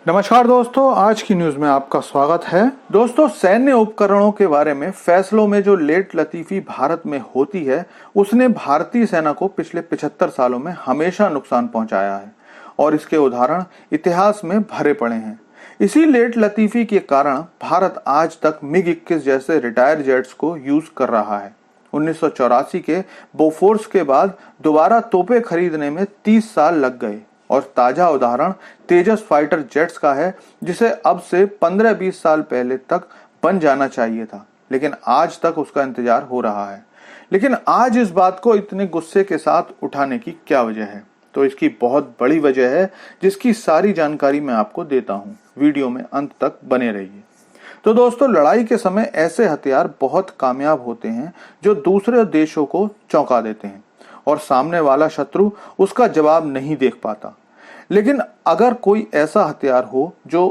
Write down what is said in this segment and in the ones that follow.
नमस्कार दोस्तों, आज की न्यूज में आपका स्वागत है। दोस्तों, सैन्य उपकरणों के बारे में फैसलों में जो लेट लतीफी भारत में होती है, उसने भारतीय सेना को पिछले 75 सालों में हमेशा नुकसान पहुंचाया है और इसके उदाहरण इतिहास में भरे पड़े हैं। इसी लेट लतीफी के कारण भारत आज तक MiG-21 जैसे रिटायर जेट्स को यूज कर रहा है। 1984 के बोफोर्स के बाद दोबारा तोपें खरीदने में 30 साल लग गए और ताजा उदाहरण तेजस फाइटर जेट्स का है, जिसे अब से 15-20 साल पहले तक बन जाना चाहिए था, लेकिन आज तक उसका इंतजार हो रहा है। लेकिन आज इस बात को इतने गुस्से के साथ उठाने की क्या वजह है? तो इसकी बहुत बड़ी वजह है, जिसकी सारी जानकारी मैं आपको देता हूं। वीडियो में अंत तक बने रहिए। तो दोस्तों, लड़ाई के समय ऐसे हथियार बहुत कामयाब होते हैं जो दूसरे देशों को चौंका देते हैं और सामने वाला शत्रु उसका जवाब नहीं देख पाता। लेकिन अगर कोई ऐसा हथियार हो जो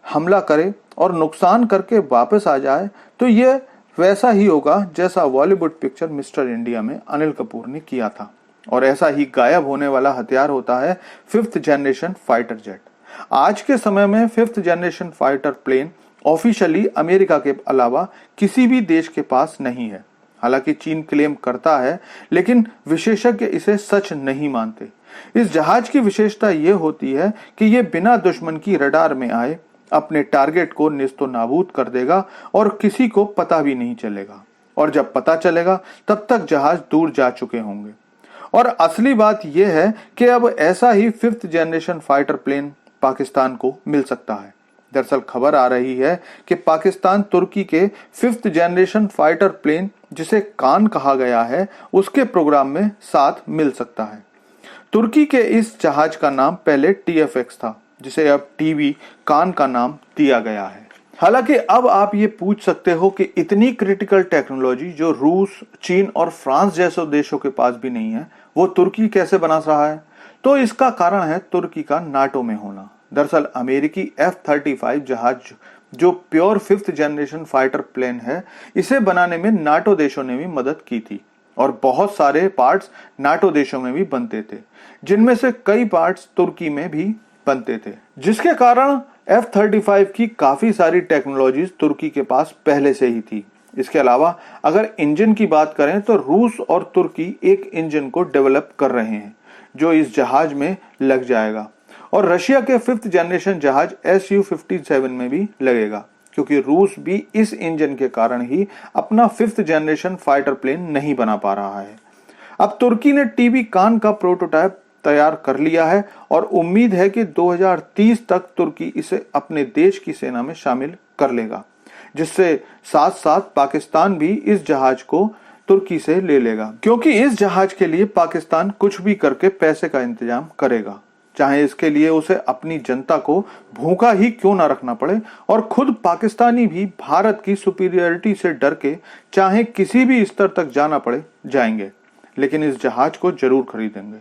हमला करे और नुकसान करके वापस आ जाए, तो यह वैसा ही होगा जैसा बॉलीवुड पिक्चर मिस्टर इंडिया में अनिल कपूर ने किया था। और ऐसा ही गायब होने वाला हथियार होता है 5th जनरेशन फाइटर जेट। आज के समय में 5th generation fighter plane officially America के अलावा किसी भी देश के पास नहीं है। हालांकि चीन क्लेम करता है, लेकिन विशेषज्ञ इसे सच नहीं मानते। इस जहाज की विशेषता यह होती है कि यह बिना दुश्मन की रडार में आए अपने टारगेट को नेस्तो नाबूद कर देगा और किसी को पता भी नहीं चलेगा, और जब पता चलेगा तब तक जहाज दूर जा चुके होंगे। और असली बात यह है कि अब ऐसा ही 5th generation fighter plane Pakistan को मिल सकता है। दरअसल खबर आ रही है कि पाकिस्तान तुर्की के 5th जनरेशन फाइटर प्लेन, जिसे कान कहा गया है, उसके प्रोग्राम में साथ मिल सकता है। तुर्की के इस जहाज का नाम पहले TFX था, जिसे अब TB कान का नाम दिया गया है। हालांकि अब आप ये पूछ सकते हो कि इतनी क्रिटिकल टेक्नोलॉजी जो रूस, चीन और फ्रांस जैसे देशों के पास भी नहीं है, वो तुर्की कैसे बना रहा है? तो इसका कारण है तुर्की का नाटो में होना। दरअसल अमेरिकी F-35 जहाज, जो pure 5th generation fighter plane है, इसे बनाने में नाटो देशों ने भी मदद की थी और बहुत सारे पार्ट्स नाटो देशों में भी बनते थे, जिनमें से कई पार्ट्स तुर्की में भी बनते थे, जिसके कारण F-35 की काफी सारी टेक्नोलॉजीज तुर्की के पास पहले से ही थी। इसके अलावा अगर इंजन की बात करें तो रूस और तुर्की एक इंजन को डेवलप कर रहे हैं जो इस जहाज में लग जाएगा, और रशिया के 5th जनरेशन जहाज Su-57 में भी लगेगा, क्योंकि रूस भी इस इंजन के कारण ही अपना 5th जनरेशन फाइटर प्लेन नहीं बना पा रहा है। अब तुर्की ने TB कान का प्रोटोटाइप तैयार कर लिया है और उम्मीद है कि 2030 तक तुर्की इसे अपने देश की सेना में शामिल कर लेगा, जिससे साथ साथ पाकिस्तान भी इस जहाज को तुर्की से ले लेगा, क्योंकि इस जहाज के लिए पाकिस्तान कुछ भी करके पैसे का इंतजाम करेगा, चाहे इसके लिए उसे अपनी जनता को भूखा ही क्यों ना रखना पड़े। और खुद पाकिस्तानी भी भारत की सुपीरियरिटी से डर के चाहे किसी भी स्तर तक जाना पड़े जाएंगे, लेकिन इस जहाज को जरूर खरीदेंगे।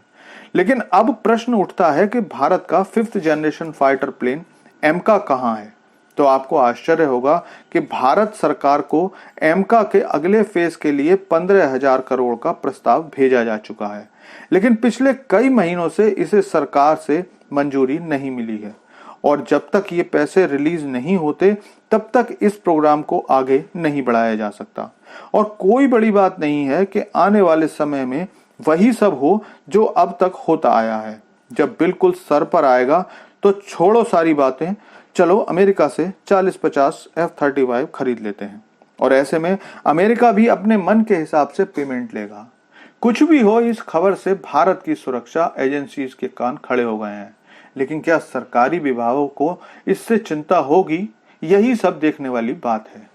लेकिन अब प्रश्न उठता है कि भारत का 5th जनरेशन फाइटर प्लेन एमका कहां है? तो आपको आश्चर्य होगा कि भारत सरकार को एमका के अगले फेज के लिए 15,000 करोड़ का प्रस्ताव भेजा जा चुका है, लेकिन पिछले कई महीनों से इसे सरकार से मंजूरी नहीं मिली है, और जब तक ये पैसे रिलीज नहीं होते तब तक इस प्रोग्राम को आगे नहीं बढ़ाया जा सकता। और कोई बड़ी बात नहीं है कि आने वाले समय में वही सब हो जो अब तक होता आया है। जब बिल्कुल सर पर आएगा तो छोड़ो सारी बातें, चलो अमेरिका से 40-50 F-35 खरीद लेते हैं, और ऐसे में अमेरिका भी अपने मन के हिसाब से पेमेंट लेगा। कुछ भी हो, इस खबर से भारत की सुरक्षा एजेंसीज के कान खड़े हो गए हैं, लेकिन क्या सरकारी विभागों को इससे चिंता होगी? यही सब देखने वाली बात है।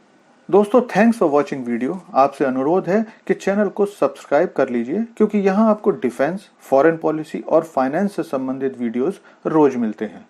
दोस्तों, थैंक्स फॉर वॉचिंग वीडियो। आपसे अनुरोध है कि चैनल को सब्सक्राइब कर लीजिए, क्योंकि यहाँ आपको डिफेंस, फॉरेन पॉलिसी और फाइनेंस से संबंधित वीडियोस रोज मिलते हैं।